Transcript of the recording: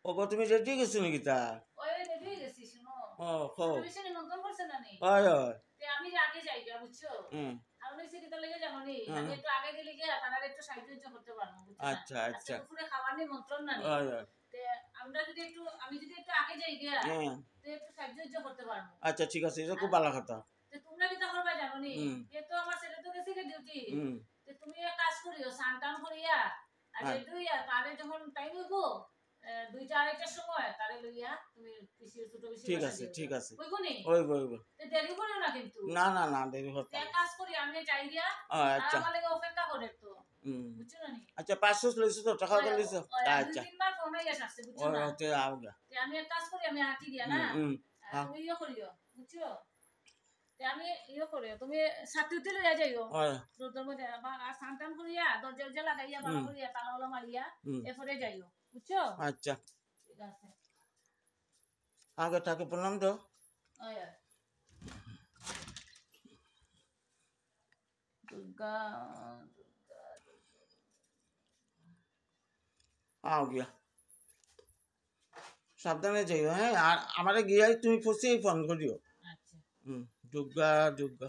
ওগো তুমি রেডি গেছো নাকি তা ওই রেডি হয়ে গেছি শুনো ও খো বেশি নিমন্ত্রণ করছে না নি হয় হয় তে আমি আগে যাই গা বুঝছো হুম আর ওই সিটি তো লেগে যাবো নি হুম। আমি একটু আগে গেলে গিয়ে তারা একটু সাহায্য করতে পারবো বুঝছো না আচ্ছা আজকে আচ্ছা দুপুরে খাবার নিমন্ত্রণ না নি হয় হয় তে আমরা যদি একটু আমি যদি একটু আগে যাই গিয়া হ্যাঁ তে একটু সাহায্য করতে পারবো আচ্ছা ঠিক আছে এটা খুব ভালো কথা তে তোমরা কি তা করবা জানো নি হুম এ তো আমার ছেলে তো গেছে গে ডিউটি হুম তে তুমি এক কাজ করিও সানটান করিয়া আর হ্যাঁ, রেডুইয়া তারে যখন টাইম হইব 2টা 2:30টার সময় তারে লইয়া তুমি পিসির ছোট পিসির ঠিক বাসা আছে দিও ঠিক আছে কইবো নি ওই ওই ওই। তে দেরি করিও না কিন্তু না না না দেরি হতে এক কাজ করি আমি যাই দিয়া আচ্ছা আমার লাগে অপেক্ষা করে তো হুম বুঝছো না নি আচ্ছা 500 লইছো তো টাকা তো লইছো দুই আচ্ছা তিনবার ফোন হয়ে আসছে বুঝছো ওই না ওতে আউগা তে আমি এক কাজ করি আমি হাঁটি দিয়া না হুম হ্যাঁ তুমি ইয়ে করিও বুঝছো তে আমি ইয়ে করিও তুমি সাথীতে লইয়া যাইও ওই রোদর মধ্যে আর সানটান করিয়া দরজা লাগাইয়া ভালো করিয়া তালা মারিয়া এরপরে যাইও বুঝছো আচ্ছা ঠিক আছে আগে তাকে প্রণাম দাও ওই দুর্গা আও গিয়া সাবধানে যাইও হ্যাঁ আর আমারে গিয়াই তুমি ফসিয়েই ফোন করিও আচ্ছা হুম দুর্গা দুর্গা